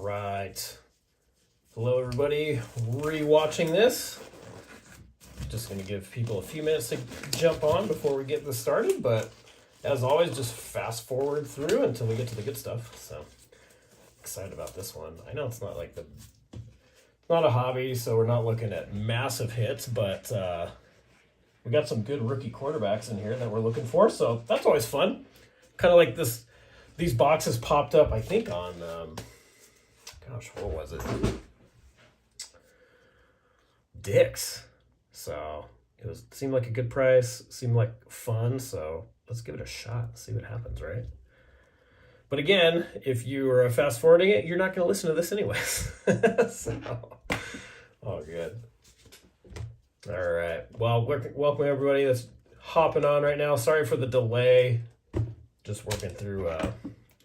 right. Hello, everybody. Rewatching this. Just going to give people a few minutes to jump on before we get this started, but as always, just fast forward through until we get to the good stuff. So excited about this one. I know it's not like not a hobby, so we're not looking at massive hits, but we got some good rookie quarterbacks in here that we're looking for, so that's always fun. Kind of like this. These boxes popped up, I think, on, gosh, what was it? Dick's. So it seemed like a good price, seemed like fun, so let's give it a shot, see what happens, right? But again, if you are fast forwarding it, you're not going to listen to this anyways. So, oh, good. All right. Well, welcome everybody that's hopping on right now. Sorry for the delay. Just working through a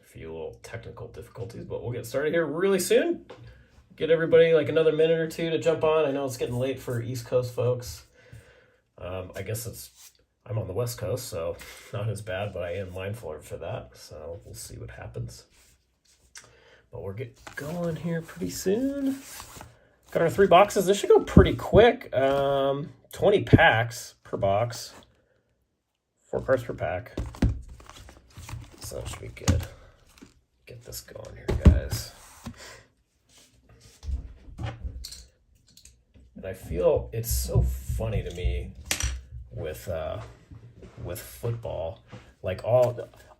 few little technical difficulties, but we'll get started here really soon. Get everybody like another minute or two to jump on. I know it's getting late for East Coast folks. I guess I'm on the West Coast, so not as bad, but I am mindful for that. So we'll see what happens. But we'll get going here pretty soon. Got our 3 boxes. This should go pretty quick. 20 packs per box. 4 cards per pack. So that should be good. Get this going here, guys. And I feel it's so funny to me with football. Like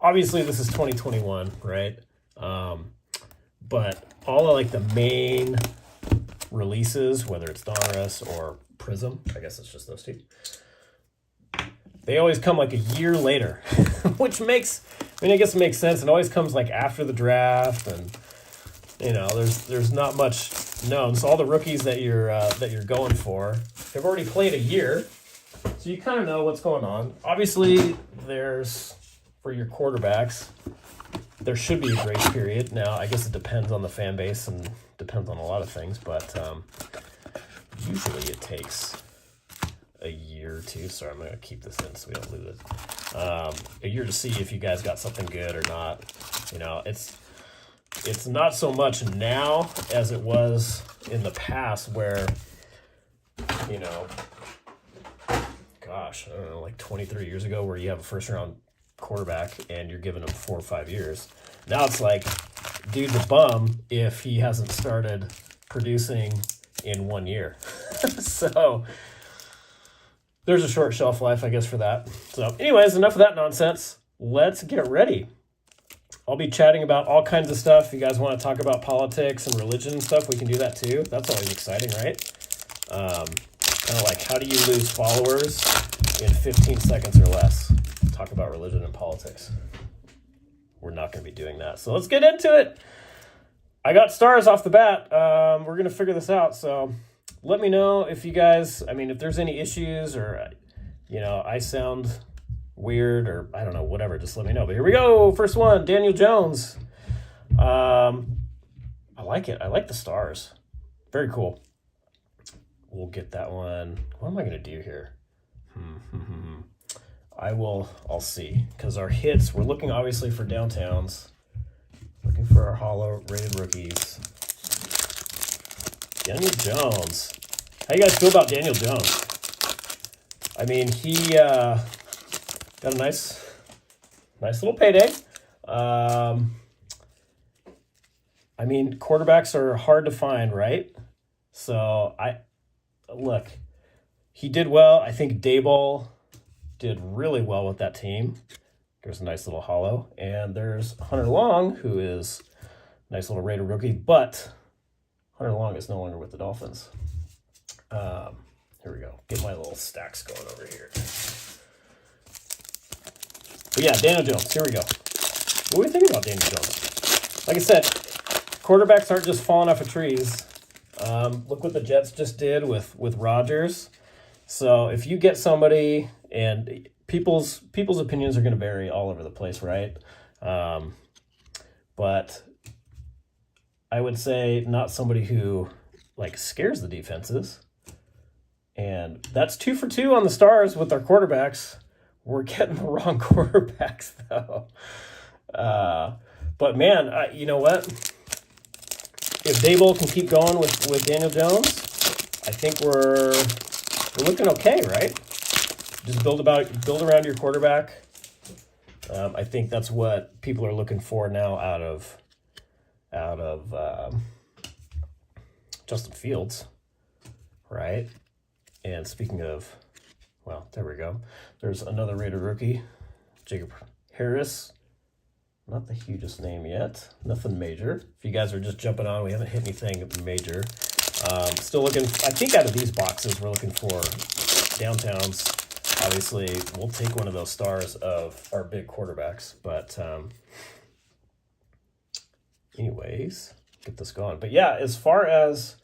obviously this is 2021, right? But all of like the main releases, whether it's Donruss or Prism, I guess it's just those two, they always come like a year later, which I guess it makes sense. It always comes like after the draft, and you know, there's not much known. So all the rookies that you're going for have already played a year, so you kind of know what's going on. Obviously, there's for your quarterbacks, there should be a grace period. Now, I guess it depends on the fan base and depends on a lot of things, but usually it takes a year or two. Sorry, I'm going to keep this in so we don't lose it. A year to see if you guys got something good or not. You know, it's not so much now as it was in the past where, you know, gosh, I don't know, like 23 years ago where you have a first round quarterback and you're giving him 4 or 5 years. Now it's like, dude's a bum if he hasn't started producing in 1 year. So there's a short shelf life, I guess, for that. So anyways, enough of that nonsense. Let's get ready. I'll be chatting about all kinds of stuff. If you guys want to talk about politics and religion and stuff, we can do that too. That's always exciting, right? Kind of like, how do you lose followers in 15 seconds or less? Talk about religion and politics. We're not going to be doing that. So let's get into it. I got stars off the bat. We're going to figure this out. So let me know if you guys, if there's any issues or, I sound weird or I don't know, whatever, just let me know. But here we go. First one, Daniel Jones. I like it. I like the stars. Very cool. We'll get that one. What am I going to do here? I'll see. Because our hits, we're looking obviously for downtowns. Looking for our hollow rated rookies. Daniel Jones. How you guys feel about Daniel Jones? He got a nice little payday. Quarterbacks are hard to find, right? So look, he did well. I think Daboll did really well with that team. There's a nice little hollow. And there's Hunter Long, who is a nice little rated rookie, but Hunter Long is no longer with the Dolphins. Here we go. Get my little stacks going over here. But yeah, Daniel Jones. Here we go. What do we think about Daniel Jones? Like I said, quarterbacks aren't just falling off of trees. Look what the Jets just did with Rodgers. So if you get somebody, and people's opinions are going to vary all over the place, right? But I would say not somebody who scares the defenses. And that's 2 for 2 on the stars with our quarterbacks. We're getting the wrong quarterbacks though. But man, you know what? if Daboll can keep going with Daniel Jones, I think we're looking okay, right? Just build around your quarterback. I think that's what people are looking for now out of Justin Fields, right? And speaking of, well, there we go. There's another Raider rookie, Jacob Harris. Not the hugest name yet. Nothing major. If you guys are just jumping on, we haven't hit anything major. Still looking, I think out of these boxes, we're looking for downtowns. Obviously, we'll take one of those stars of our big quarterbacks. But anyways, get this going. But yeah, as far as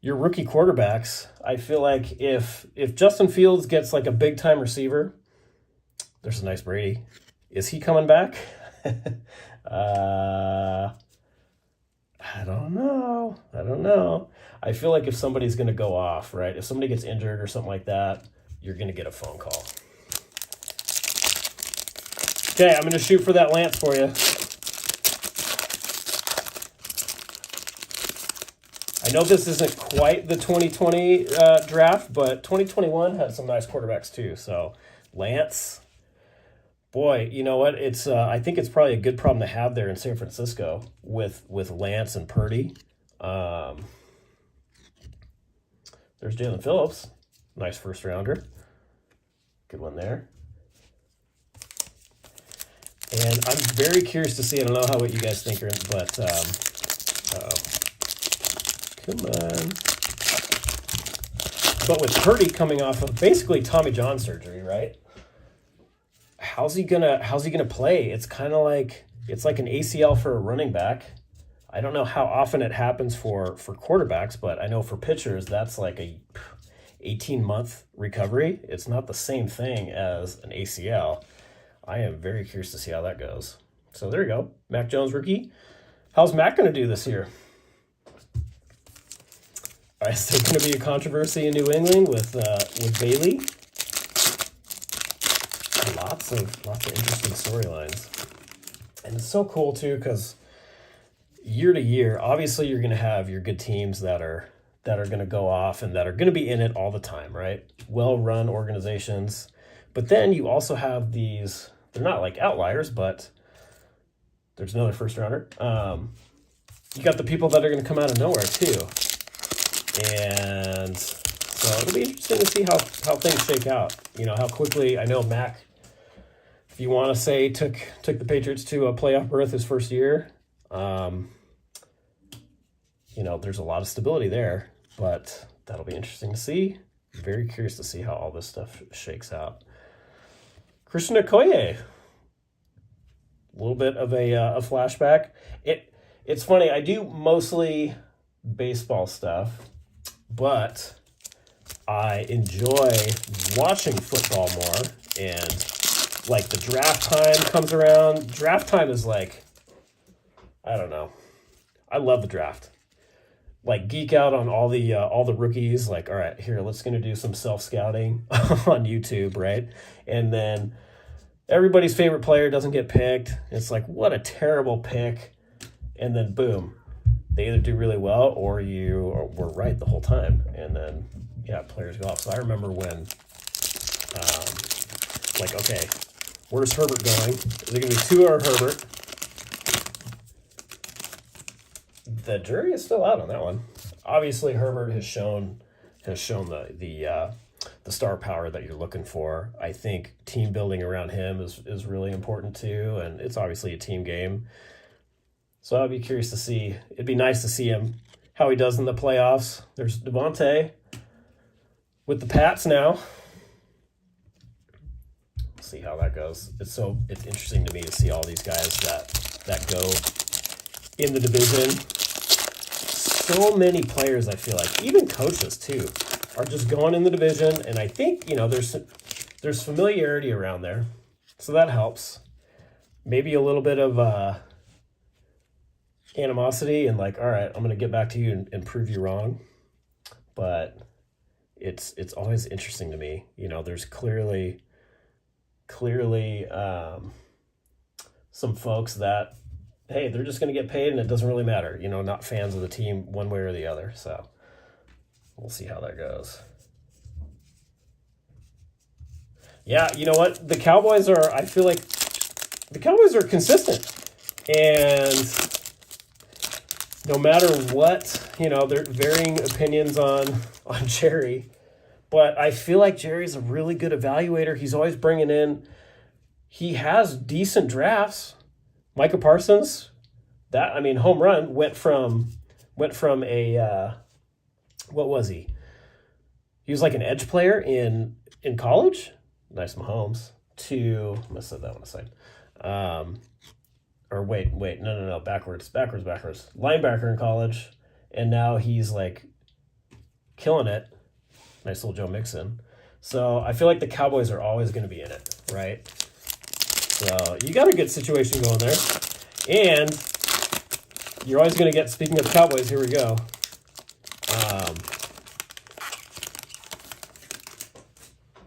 your rookie quarterbacks, I feel like if Justin Fields gets like a big-time receiver, there's a nice Brady. Is he coming back? I don't know. I feel like if somebody's going to go off, right? If somebody gets injured or something like that, you're going to get a phone call. Okay, I'm going to shoot for that Lance for you. I know this isn't quite the 2020 draft, but 2021 had some nice quarterbacks too. So Lance, boy, you know what? It's I think it's probably a good problem to have there in San Francisco with Lance and Purdy. There's Jalen Phillips, nice first rounder, good one there. And I'm very curious to see. I don't know what you guys think, but come on. But with Purdy coming off of basically Tommy John surgery, right? How's he gonna play? It's kind of like an ACL for a running back. I don't know how often it happens for quarterbacks, but I know for pitchers that's like a 18-month recovery. It's not the same thing as an ACL. I am very curious to see how that goes. So there you go, Mac Jones rookie. How's Mac going to do this year? Is there going to be a controversy in New England with Bailey? Lots of interesting storylines, and it's so cool too because year to year, obviously you're going to have your good teams that are going to go off and that are going to be in it all the time, right? Well-run organizations, but then you also have these. They're not like outliers, but there's another first rounder. You got the people that are going to come out of nowhere too, and so it'll be interesting to see how things shake out. You know how quickly. I know Mac, if you want to say, took the Patriots to a playoff berth his first year. You know, there's a lot of stability there, but that'll be interesting to see. Very curious to see how all this stuff shakes out. Christian Okoye, a little bit of a flashback. It's funny. I do mostly baseball stuff, but I enjoy watching football more. And like the draft time comes around. Draft time is like, I don't know. I love the draft. Like geek out on all the rookies. Like, all right, here, let's gonna do some self-scouting on YouTube, right? And then everybody's favorite player doesn't get picked. It's like, what a terrible pick. And then boom, they either do really well or you were right the whole time. And then yeah, players go off. So I remember when like, okay, where's Herbert going? Is it gonna be Tua or Herbert? The jury is still out on that one. Obviously, Herbert has shown the star power that you're looking for. I think team building around him is really important too, and it's obviously a team game. So I'd be curious to see. It'd be nice to see him how he does in the playoffs. There's Devontae with the Pats now. We'll see how that goes. It's interesting to me to see all these guys that go in the division. So many players, I feel like, even coaches too, are just going in the division, and I think there's familiarity around there, so that helps. Maybe a little bit of animosity and like, all right, I'm gonna get back to you and prove you wrong. But it's always interesting to me. There's clearly some folks that hey, they're just going to get paid and it doesn't really matter. You know, not fans of the team one way or the other. So we'll see how that goes. Yeah, you know what? The Cowboys are, I feel like the Cowboys are consistent. And no matter what, you know, there are varying opinions on Jerry. But I feel like Jerry's a really good evaluator. He's always bringing in, he has decent drafts. Micah Parsons, home run went from a what was he? He was like an edge player in college. Nice Mahomes to I must have said that one aside. Or wait, no, backwards. Linebacker in college, and now he's like killing it. Nice little Joe Mixon. So I feel like the Cowboys are always going to be in it, right? So you got a good situation going there. And you're always going to get, speaking of the Cowboys, here we go.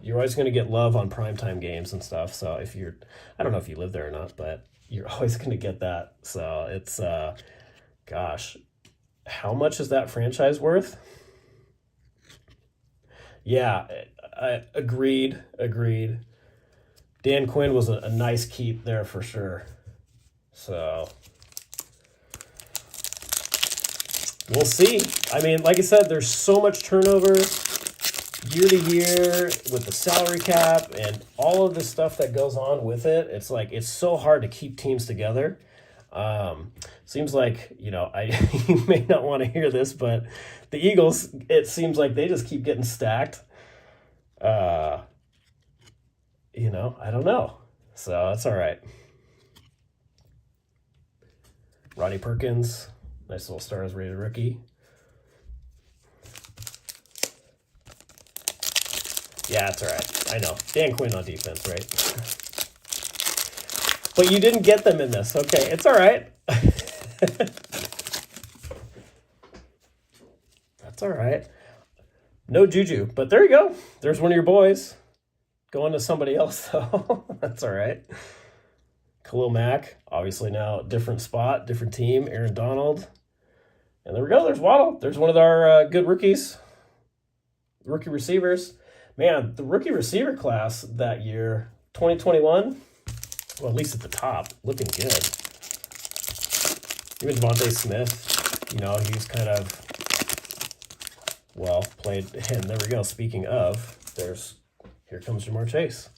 You're always going to get love on primetime games and stuff. So if you're, I don't know if you live there or not, but you're always going to get that. So it's, gosh, how much is that franchise worth? Yeah, I agreed. Dan Quinn was a nice keep there for sure. So we'll see. I mean, like I said, there's so much turnover year to year with the salary cap and all of the stuff that goes on with it. It's like, it's so hard to keep teams together. Seems like, you know, you may not want to hear this, but the Eagles, it seems like they just keep getting stacked. You know, I don't know. So that's all right. Ronnie Perkins, nice little stars rated rookie. Yeah, that's all right. I know. Dan Quinn on defense, right? But you didn't get them in this. Okay, it's all right. That's all right. No Juju, but there you go. There's one of your boys going to somebody else, though. That's all right. Khalil Mack, obviously now different spot, different team. Aaron Donald. And there we go. There's Waddle. There's one of our good rookies, rookie receivers. Man, the rookie receiver class that year, 2021, well, at least at the top, looking good. Even Devontae Smith, you know, he's kind of, well, played. And there we go. Speaking of, here comes Jamar Chase.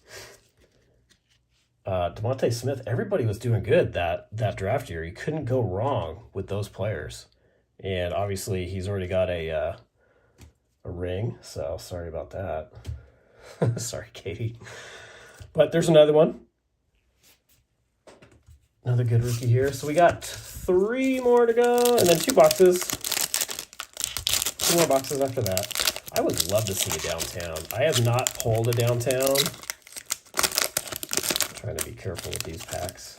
Devontae Smith, everybody was doing good that draft year. You couldn't go wrong with those players. And obviously, he's already got a ring, so sorry about that. Sorry, Katie. But there's another one. Another good rookie here. So we got 3 more to go, and then 2 boxes. 2 more boxes after that. I would love to see a downtown. I have not pulled a downtown. I'm trying to be careful with these packs.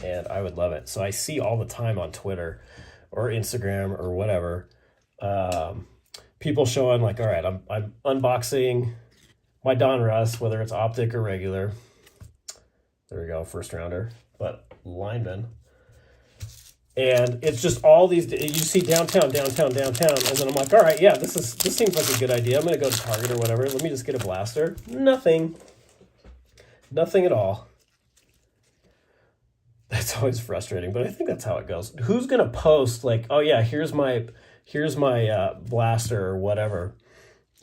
And I would love it. So I see all the time on Twitter or Instagram or whatever, people showing like, all right, I'm unboxing my Donruss, whether it's optic or regular. There we go, first rounder, but lineman. And it's just all these, you see downtown. And then I'm like, all right, yeah, this seems like a good idea. I'm going to go to Target or whatever. Let me just get a blaster. Nothing at all. That's always frustrating, but I think that's how it goes. Who's going to post like, oh yeah, here's my blaster or whatever,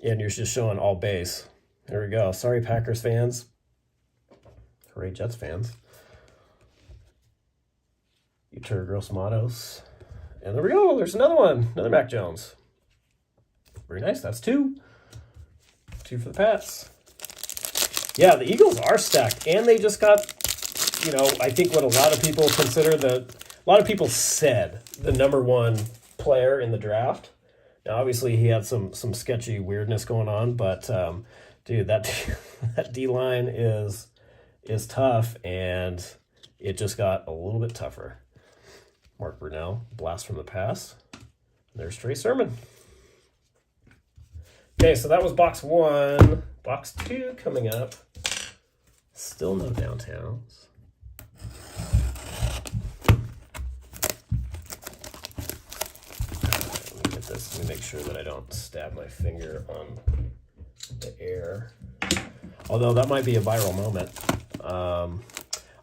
and you're just showing all base. There we go. Sorry, Packers fans. Hooray, Jets fans. Uter Gross Matos. And there we go. There's another one. Another Mac Jones. Very nice. That's 2. 2 for the Pats. Yeah, the Eagles are stacked, and they just got, you know, I think what a lot of people consider a lot of people said the number 1 player in the draft. Now, obviously, he had some sketchy weirdness going on, but dude, that D-line is tough, and it just got a little bit tougher. Mark Brunell, blast from the past. There's Trey Sermon. Okay, so that was box 1. Box 2 coming up. Still no downtowns. Let me make sure that I don't stab my finger on the air. Although that might be a viral moment.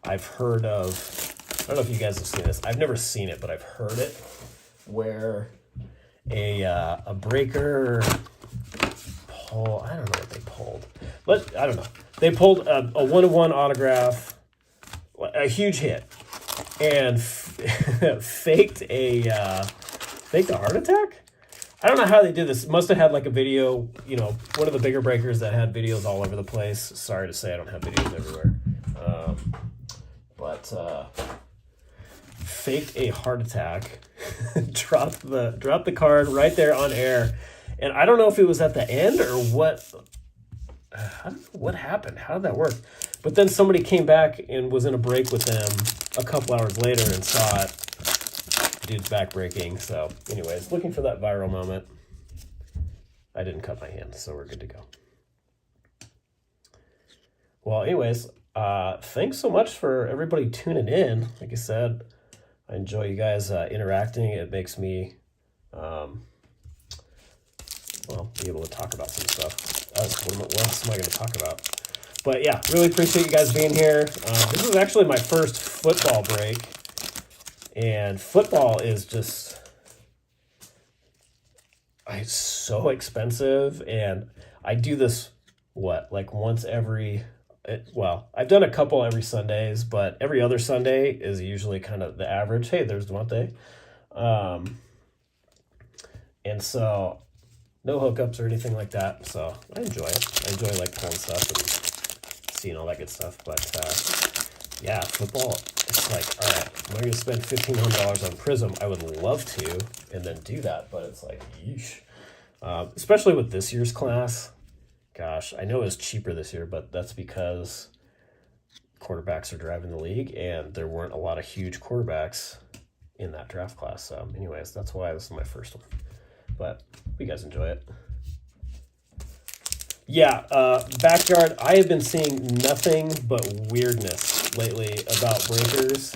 I've heard of, I don't know if you guys have seen this. I've never seen it, but I've heard it, where a breaker pull, I don't know what they pulled, but I don't know. They pulled a 1-of-1 autograph, a huge hit, and faked a heart attack. I don't know how they did this. Must have had like a video, you know, one of the bigger breakers that had videos all over the place. Sorry to say I don't have videos everywhere. But faked a heart attack, dropped the card right there on air. And I don't know if it was at the end or what. I don't know what happened. How did that work? But then somebody came back and was in a break with them a couple hours later and saw it. Dude's back breaking. So anyways, looking for that viral moment. I didn't cut my hand, so we're good to go. Well, anyways, thanks so much for everybody tuning in. Like I said, I enjoy you guys interacting. It makes me be able to talk about some stuff. What else am I going to talk about? But yeah, really appreciate you guys being here. This is actually my first football break. And football is just, it's so expensive. And I do this, like once every, I've done a couple every Sundays, but every other Sunday is usually kind of the average. Hey, there's Devontae. And so no hookups or anything like that. So I enjoy it. I enjoy like pulling stuff and seeing all that good stuff. But yeah, football, it's like, all right, am I going to spend $1,500 on Prism? I would love to, and then do that. But it's like, yeesh. Especially with this year's class. Gosh, I know it was cheaper this year, but that's because quarterbacks are driving the league, and there weren't a lot of huge quarterbacks in that draft class. So anyways, that's why this is my first one. But you guys enjoy it. Yeah, backyard, I have been seeing nothing but weirdness lately about breakers.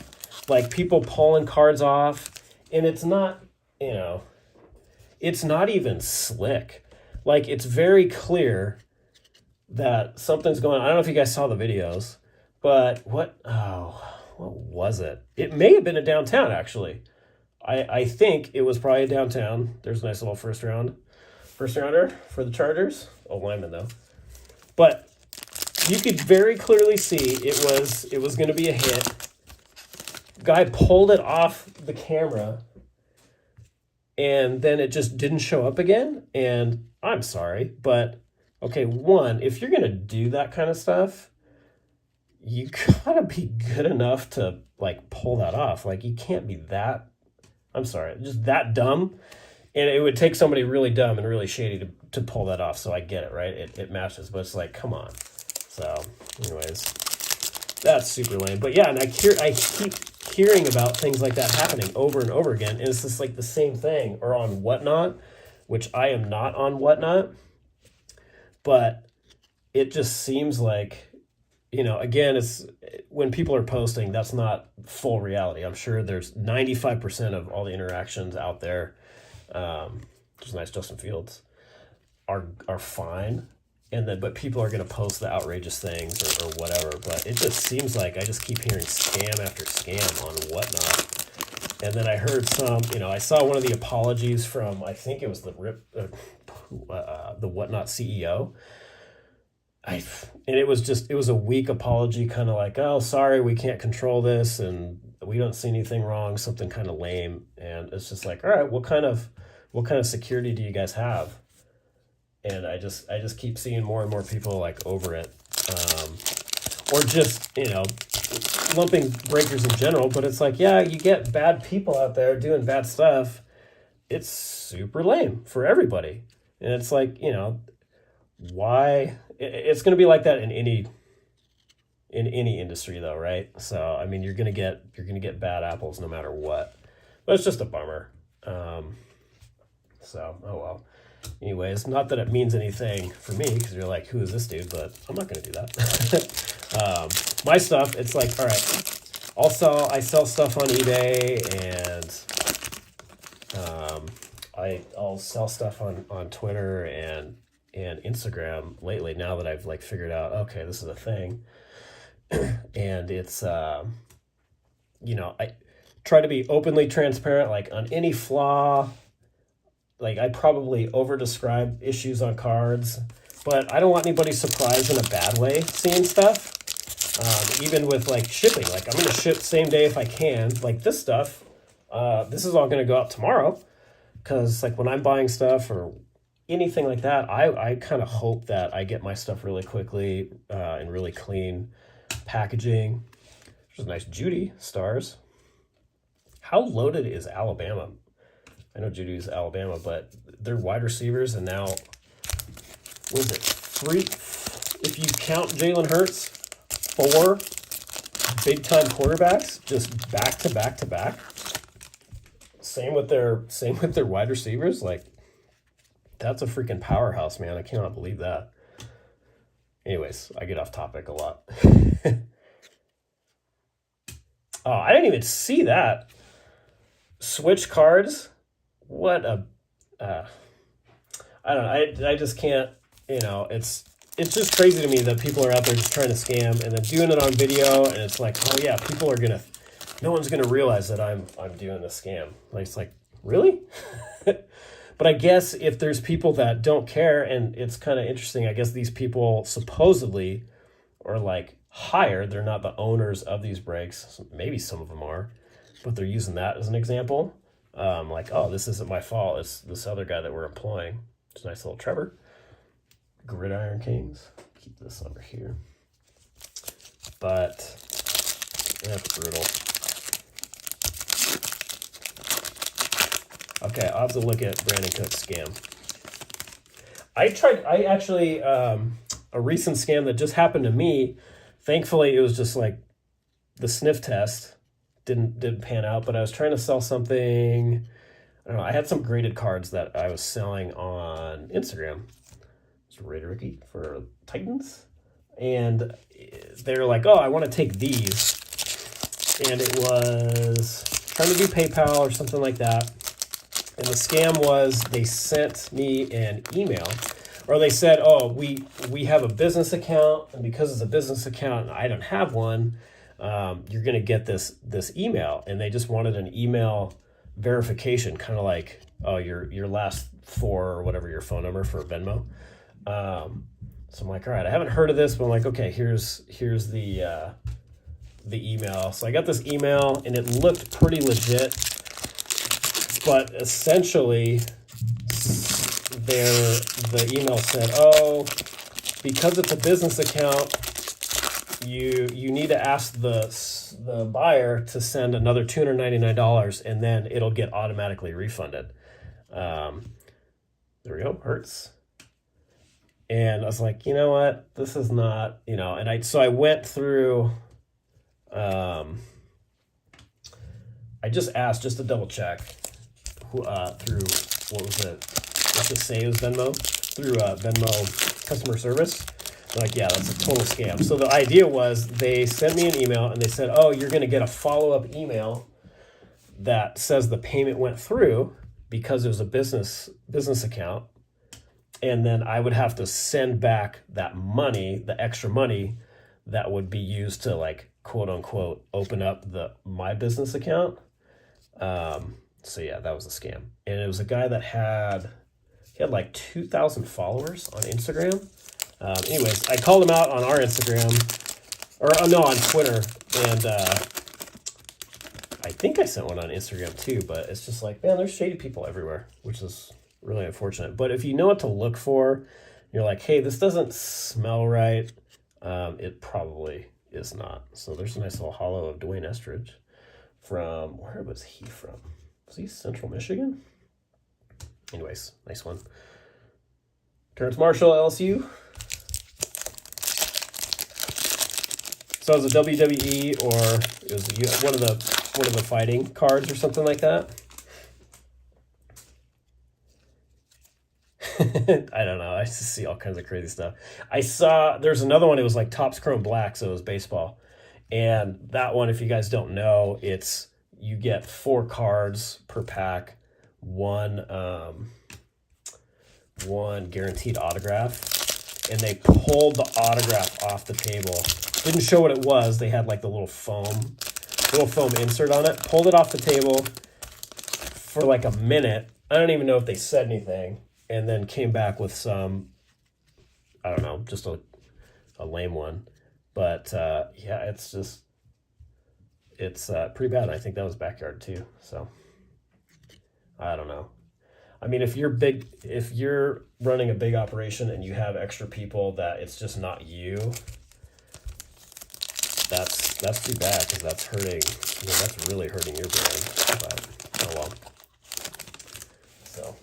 Like people pulling cards off, and it's not, it's not even slick. Like it's very clear that something's going on. I don't know if you guys saw the videos, but what was it? It may have been a downtown, actually. I think it was probably a downtown. There's a nice little first rounder for the Chargers. Oh, lineman though. But you could very clearly see it was going to be a hit. Guy pulled it off the camera, and then it just didn't show up again. And I'm sorry, but okay, one, if you're going to do that kind of stuff, you gotta be good enough to like pull that off. Like you can't be that, I'm sorry, just that dumb. And it would take somebody really dumb and really shady to pull that off. So I get it, right? It matches, but it's like, come on. So anyways, that's super lame. But yeah, and I keep hearing about things like that happening over and over again. And it's just like the same thing. Or on Whatnot, which I am not on Whatnot. But it just seems like, again, it's when people are posting, that's not full reality. I'm sure there's 95% of all the interactions out there, just nice Justin Fields, are fine. But people are going to post the outrageous things or whatever. But it just seems like I just keep hearing scam after scam on Whatnot. And then I heard some, I saw one of the apologies from, I think it was the Whatnot CEO. And it was a weak apology, kind of like, oh, sorry, we can't control this, and we don't see anything wrong, something kind of lame. And it's just like, all right, what kind of security do you guys have? And I just keep seeing more and more people like over it, or just lumping breakers in general. But it's like, yeah, you get bad people out there doing bad stuff. It's super lame for everybody, and it's like, why? It's going to be like that in any industry, though, right? So I mean, you're gonna get bad apples no matter what. But it's just a bummer. So oh well. Anyways, not that it means anything for me, because you're like, who is this dude? But I'm not going to do that. My stuff, it's like, all right, I sell stuff on eBay, and I'll sell stuff on Twitter and Instagram lately, now that I've like figured out, okay, this is a thing. And it's you know, I try to be openly transparent, like on any flaw. Like I probably over describe issues on cards, but I don't want anybody surprised in a bad way seeing stuff. Even with like shipping, like I'm gonna ship same day if I can. Like this stuff, this is all gonna go out tomorrow, because like when I'm buying stuff or anything like that, I kind of hope that I get my stuff really quickly in really clean packaging. There's a nice Judy stars. How loaded is Alabama? I know Judy's Alabama, but they're wide receivers, and now, what is it, 3? If you count Jalen Hurts, 4 big-time quarterbacks just back to back to back. Same with their wide receivers. Like, that's a freaking powerhouse, man. I cannot believe that. Anyways, I get off topic a lot. Oh, I didn't even see that. Switch cards. What a, I don't know. I just can't, you know, it's just crazy to me that people are out there just trying to scam and then doing it on video. And it's like, oh yeah, no one's going to realize that I'm doing the scam. Like, it's like, really? But I guess if there's people that don't care, and it's kind of interesting, I guess these people supposedly are like hired. They're not the owners of these breaks. Maybe some of them are, but they're using that as an example. Like, oh, this isn't my fault. It's this other guy that we're employing. It's a nice little Trevor. Gridiron Kings. Keep this over here. But that's brutal. Okay, I'll have to look at Brandon Cook's scam. I actually, a recent scam that just happened to me, thankfully it was just like the sniff test. Didn't pan out, but I was trying to sell something. I don't know. I had some graded cards that I was selling on Instagram. It's rated rookie for Titans, and they're like, "Oh, I want to take these," and it was trying to do PayPal or something like that. And the scam was they sent me an email, or they said, "Oh, we have a business account, and because it's a business account and I don't have one, you're going to get this email." And they just wanted an email verification, kind of like, oh, your last 4 or whatever your phone number for Venmo. So I'm like, all right, I haven't heard of this, but I'm like, okay, here's the email. So I got this email, and it looked pretty legit, but essentially the email said, oh, because it's a business account, you need to ask the buyer to send another $299, and then it'll get automatically refunded. There we go, Hurts. And I was like, you know what? This is not, you know, and I went through, I just asked just to double check through, what was it? Let's just say it was Venmo, through Venmo customer service. Like, yeah, that's a total scam. So the idea was they sent me an email and they said, oh, you're going to get a follow-up email that says the payment went through because it was a business account. And then I would have to send back that money, the extra money that would be used to, like, quote unquote, open up my business account. So yeah, that was a scam. And it was a guy that had like 2,000 followers on Instagram. Anyways, I called him out on our Instagram, or no, on Twitter, and I think I sent one on Instagram too, but it's just like, man, there's shady people everywhere, which is really unfortunate. But if you know what to look for, you're like, hey, this doesn't smell right, it probably is not. So there's a nice little hollow of Dwayne Estridge from, where was he from? Was he Central Michigan? Anyways, nice one. Terrence Marshall, LSU. So it was a WWE, or it was one of the fighting cards or something like that. I don't know. I just see all kinds of crazy stuff. I saw there's another one. It was like Topps Chrome Black, so it was baseball. And that one, if you guys don't know, you get 4 cards per pack one guaranteed autograph, and they pulled the autograph off the table. Didn't show what it was. They had like the little foam insert on it. Pulled it off the table for like a minute. I don't even know if they said anything, and then came back with some, I don't know, just a lame one. But yeah, it's pretty bad. I think that was backyard too. So I don't know. I mean, if you're running a big operation and you have extra people that it's just not you, that's too bad, because that's hurting. That's really hurting your brand. But oh well. So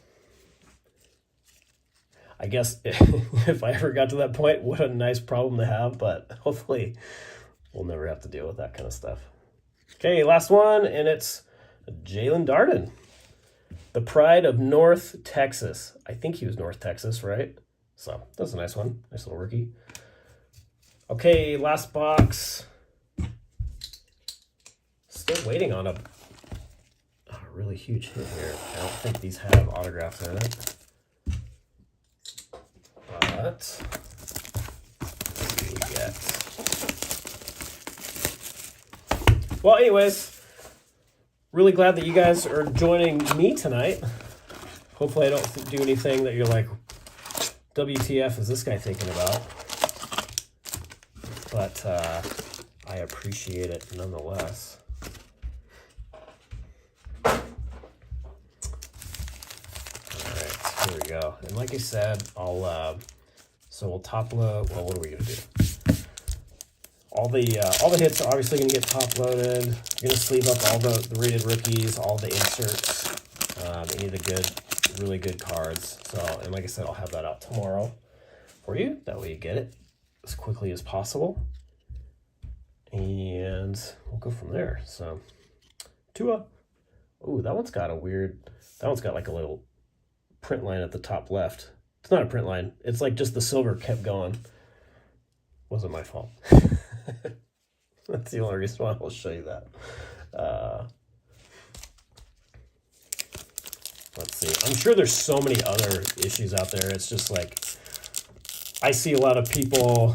I guess if I ever got to that point, what a nice problem to have. But hopefully, we'll never have to deal with that kind of stuff. Okay, last one, and it's Jalen Darden. The pride of North Texas. I think he was North Texas, right? So that's a nice one. Nice little rookie. Okay, last box. Still waiting on a really huge hit here. I don't think these have autographs in it. But what do we get? Well, anyways, really glad that you guys are joining me tonight. Hopefully I don't do anything that you're like, WTF is this guy thinking about? But I appreciate it nonetheless. Alright, here we go. And like I said, so we'll top load. Well, what are we gonna do? All the hits are obviously going to get top loaded. You're going to sleeve up all the rated rookies, all the inserts, any of the really good cards. So, and like I said, I'll have that out tomorrow for you. That way you get it as quickly as possible. And we'll go from there. So, Tua. Ooh, that one's got like a little print line at the top left. It's not a print line. It's like just the silver kept going. Wasn't my fault. That's the only reason why I'll show you that. Let's see. I'm sure there's so many other issues out there. It's just like, I see a lot of people,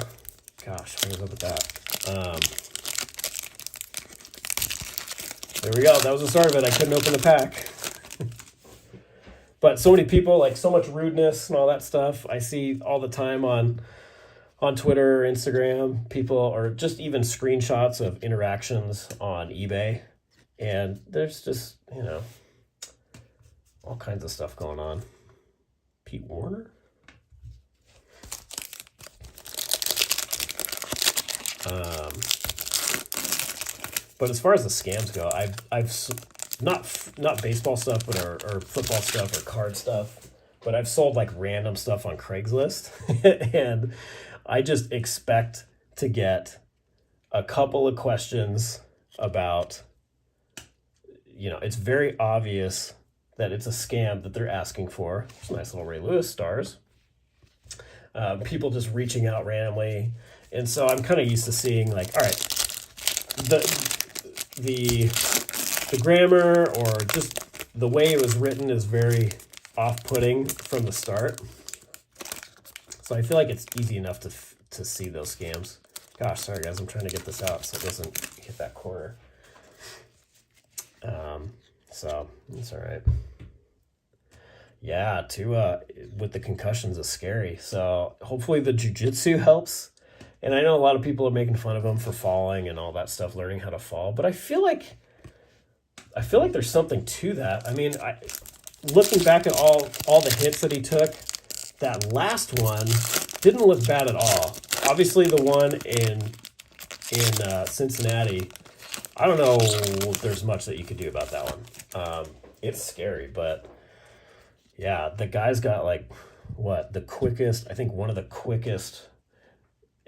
gosh, what was up with that? There we go. That was the start of it. I couldn't open the pack. But so many people, like so much rudeness and all that stuff. I see all the time on Twitter, Instagram, people, or just even screenshots of interactions on eBay. And there's just, all kinds of stuff going on. Pete Warner? But as far as the scams go, I've not baseball stuff, but or football stuff or card stuff, but I've sold like random stuff on Craigslist. And I just expect to get a couple of questions about, it's very obvious that it's a scam that they're asking for. It's nice little Ray Lewis stars. People just reaching out randomly. And so I'm kind of used to seeing like, all right, the grammar or just the way it was written is very off-putting from the start. So I feel like it's easy enough to see those scams. Gosh, sorry guys, I'm trying to get this out so it doesn't hit that corner. So it's all right. Yeah, with the concussions is scary. So hopefully the jiu-jitsu helps. And I know a lot of people are making fun of him for falling and all that stuff, learning how to fall. But I feel like there's something to that. I mean, looking back at all the hits that he took, that last one didn't look bad at all. Obviously, the one in Cincinnati, I don't know if there's much that you could do about that one. It's scary, but yeah, the guy's got like the quickest, I think one of the quickest,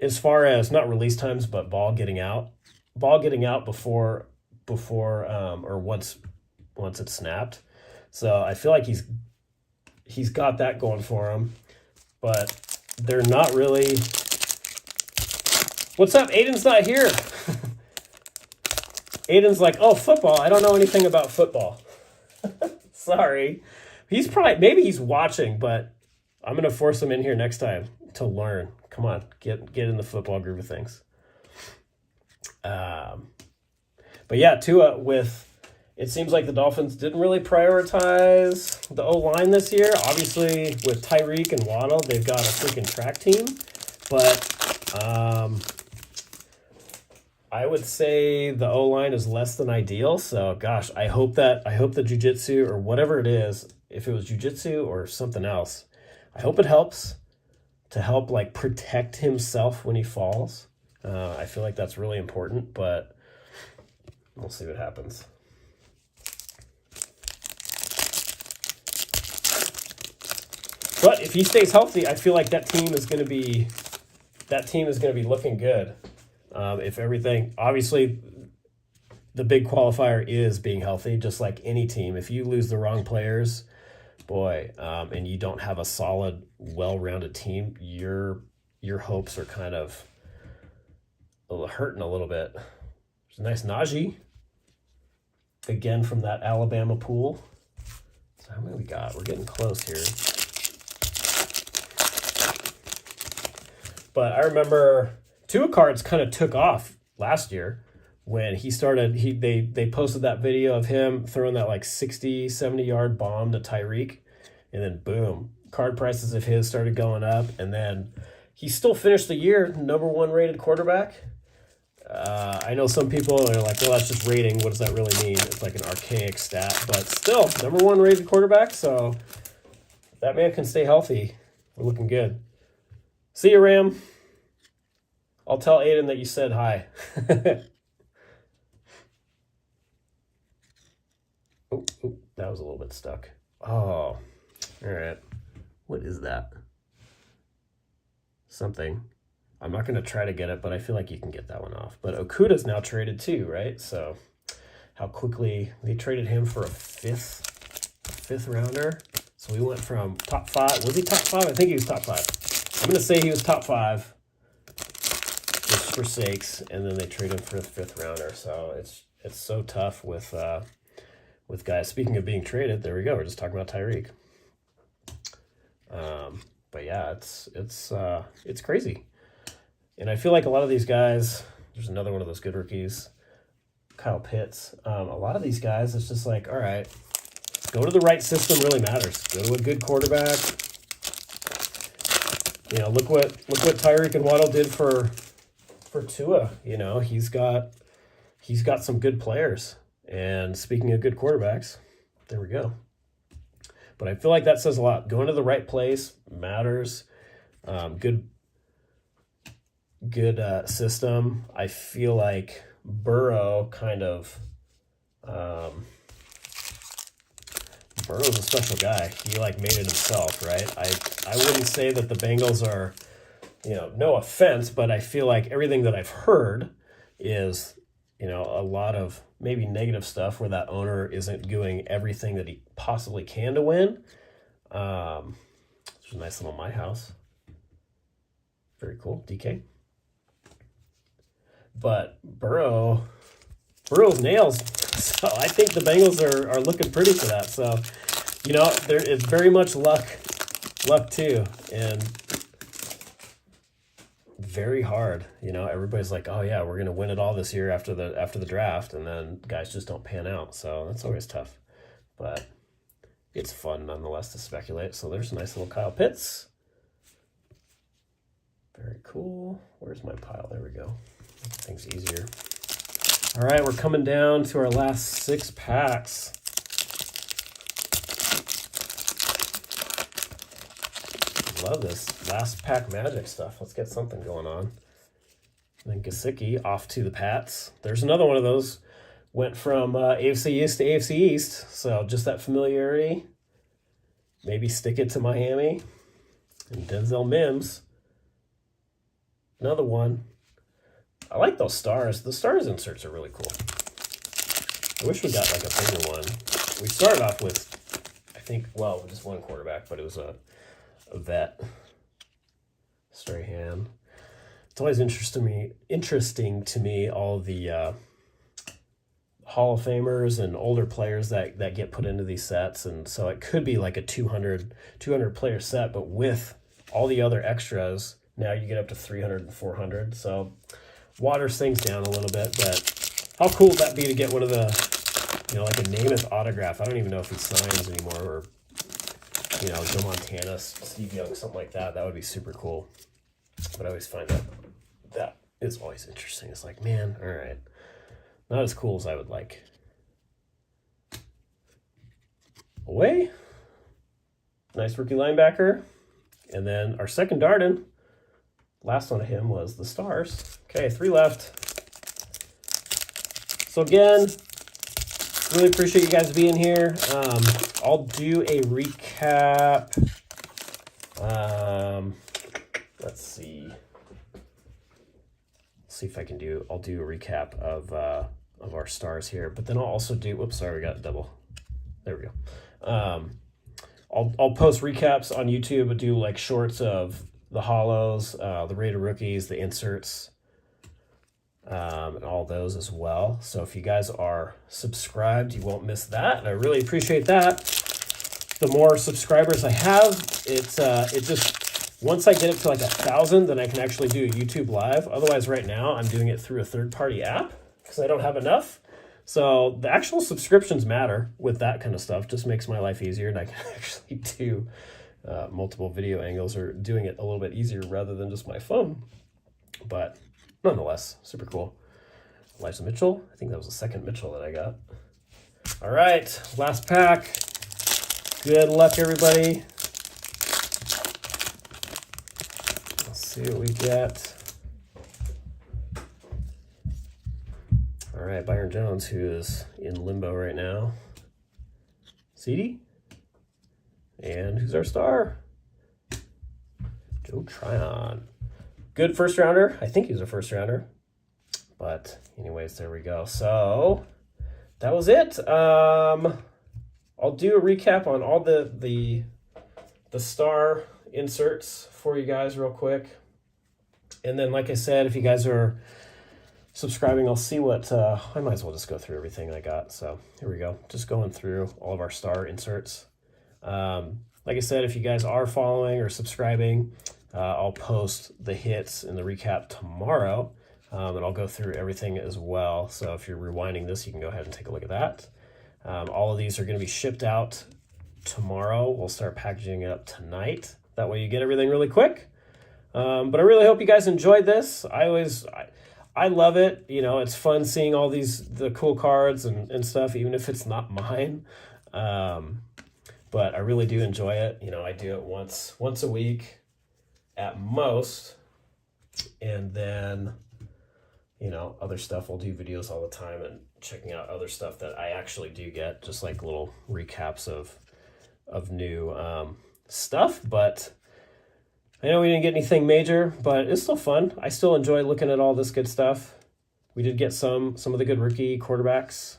as far as not release times, but ball getting out before or once it's snapped. So I feel like he's got that going for him, but they're not really. What's up? Aiden's not here. Aiden's like, oh, football. I don't know anything about football. Sorry. He's probably, maybe he's watching, but I'm going to force him in here next time to learn. Come on, get in the football groove of things. But yeah, Tua it seems like the Dolphins didn't really prioritize the O-line this year. Obviously, with Tyreek and Waddle, they've got a freaking track team. But I would say the O-line is less than ideal. So, gosh, I hope the jiu-jitsu or whatever it is, if it was jiu-jitsu or something else, I hope it helps to help like protect himself when he falls. I feel like that's really important, but we'll see what happens. But if he stays healthy, I feel like that team is going to be looking good. If everything, obviously, the big qualifier is being healthy, just like any team. If you lose the wrong players, boy, and you don't have a solid, well-rounded team, your hopes are kind of hurting a little bit. There's a nice Najee, again from that Alabama pool. So how many we got? We're getting close here. But I remember Tua cards kind of took off last year when he started. They posted that video of him throwing that like 60, 70-yard bomb to Tyreek, and then boom, card prices of his started going up, and then he still finished the year #1 rated quarterback. I know some people are like, well, that's just rating. What does that really mean? It's like an archaic stat, but still #1 rated quarterback. So if that man can stay healthy, we're looking good. See you, Ram. I'll tell Aiden that you said hi. Oh, that was a little bit stuck. Oh, all right. What is that? Something. I'm not going to try to get it, but I feel like you can get that one off. But Okuda's now traded too, right? So how quickly they traded him for a fifth rounder. So we went from top 5. Was he top 5? I think he was top 5. I'm going to say he was top 5 just for sakes, and then they trade him for the 5th rounder. So it's so tough with guys. Speaking of being traded, there we go. We're just talking about Tyreek. But yeah, it's crazy. And I feel like a lot of these guys, there's another one of those good rookies, Kyle Pitts. A lot of these guys, it's just like, all right, go to the right system really matters. Go to a good quarterback. You know, look what Tyreek and Waddle did for Tua. You know, he's got some good players. And speaking of good quarterbacks, there we go. But I feel like that says a lot. Going to the right place matters. Good system. I feel like Burrow kind of Burrow's a special guy. He like made it himself, right? I wouldn't say that the Bengals are, you know, no offense, but I feel like everything that I've heard is, you know, a lot of maybe negative stuff where that owner isn't doing everything that he possibly can to win. It's a nice little My House. Very cool. DK. But Burrow's nails. So I think the Bengals are looking pretty for that. So, you know, it's very much luck too, and very hard. You know, everybody's like, oh yeah, we're gonna win it all this year after the draft, and then guys just don't pan out. So that's always tough, but it's fun nonetheless to speculate. So there's a nice little Kyle Pitts. Very cool. Where's my pile? There we go. Make things easier. All right, we're coming down to our last 6 packs. Love this last pack magic stuff. Let's get something going on. And then Gesicki off to the Pats. There's another one of those. Went from AFC East to AFC East. So just that familiarity. Maybe stick it to Miami. And Denzel Mims. Another one. I like those stars. The stars inserts are really cool. I wish we got like a bigger one. We started off with, I think, well, just one quarterback, but it was a vet. Strahan. It's always interesting to me all the Hall of Famers and older players that get put into these sets. And so it could be like a 200 player set, but with all the other extras, now you get up to 300 and 400. So waters things down a little bit, but how cool would that be to get one of the, you know, like a Namath autograph? I don't even know if he signs anymore, or, you know, Joe Montana, Steve Young, something like that. That would be super cool. But I always find that is always interesting. It's like, man, all right, not as cool as I would like. Away. Nice rookie linebacker. And then our second Darden, last one of him was the Stars. Okay, 3 left. So again, really appreciate you guys being here. I'll do a recap. Let's see. See if I can do. I'll do a recap of our Stars here, but then I'll also do. Whoops, sorry, we got double. There we go. I'll post recaps on YouTube. I'll do like shorts of the hollows, the rated rookies, the inserts, and all those as well. So if you guys are subscribed, you won't miss that, and I really appreciate that. The more subscribers I have, it just, once I get it to like 1,000, then I can actually do a YouTube live. Otherwise, right now I'm doing it through a third-party app because I don't have enough. So the actual subscriptions matter with that kind of stuff. Just makes my life easier, and I can actually do multiple video angles, or doing it a little bit easier rather than just my phone. But nonetheless, super cool. Elijah Mitchell. I think that was the second Mitchell that I got. All right, last pack. Good luck, everybody. Let's see what we get. All right, Byron Jones, who is in limbo right now. CD. And who's our star? Joe Tryon. Good first rounder. I think he was a first rounder. But anyways, there we go. So that was it. I'll do a recap on all the star inserts for you guys real quick. And then, like I said, if you guys are subscribing, I'll see what, I might as well just go through everything I got. So here we go. Just going through all of our star inserts. Like I said, if you guys are following or subscribing, I'll post the hits and the recap tomorrow, and I'll go through everything as well. So if you're rewinding this, you can go ahead and take a look at that. All of these are going to be shipped out tomorrow. We'll start packaging it up tonight. That way you get everything really quick. But I really hope you guys enjoyed this. I love it. You know, it's fun seeing all the cool cards and stuff, even if it's not mine. But I really do enjoy it. You know, I do it once a week at most. And then, you know, other stuff, we'll do videos all the time and checking out other stuff that I actually do get, just like little recaps of new stuff. But I know we didn't get anything major, but it's still fun. I still enjoy looking at all this good stuff. We did get some of the good rookie quarterbacks,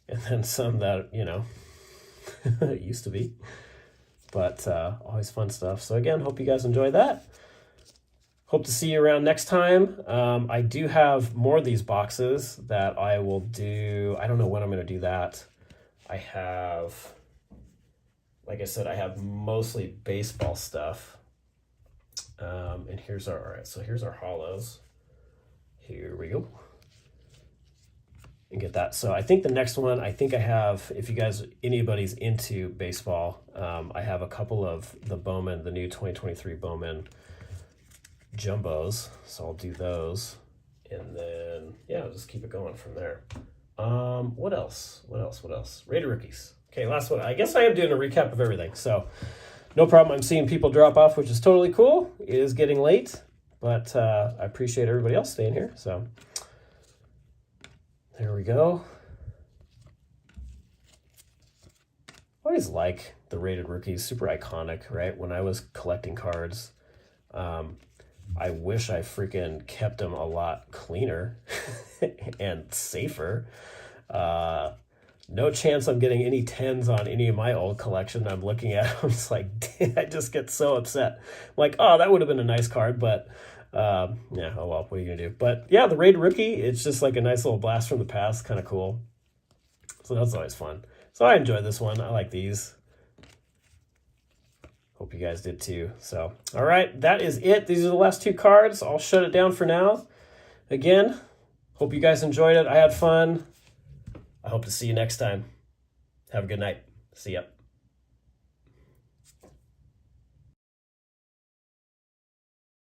and then some that, you know, it used to be. But always fun stuff. So again, hope you guys enjoyed that. Hope to see you around next time. I do have more of these boxes that I will do. I don't know when I'm going to do that. I have, like I said, I have mostly baseball stuff. And here's our, all right, so here's our hollows. Here we go. And get that. So I think the next one, I think I have, if you guys, anybody's into baseball, I have a couple of the Bowman, the new 2023 Bowman jumbos. So I'll do those. And then, yeah, I'll just keep it going from there. What else? Rated rookies. Okay, last one. I guess I am doing a recap of everything. So no problem. I'm seeing people drop off, which is totally cool. It is getting late, but I appreciate everybody else staying here. So there we go. I always like the rated rookies, super iconic, right? When I was collecting cards, I wish I freaking kept them a lot cleaner and safer. No chance I'm getting any 10s on any of my old collection. I'm looking at them, it's like, I just get so upset. I'm like, oh, that would have been a nice card, but Yeah, oh well, what are you gonna do? But yeah, the Raid Rookie, it's just like a nice little blast from the past, kind of cool. So that's always fun. So I enjoyed this one. I like these. Hope you guys did too. So, all right, that is it. These are the last 2 cards. I'll shut it down for now. Again, hope you guys enjoyed it. I had fun. I hope to see you next time. Have a good night. See ya.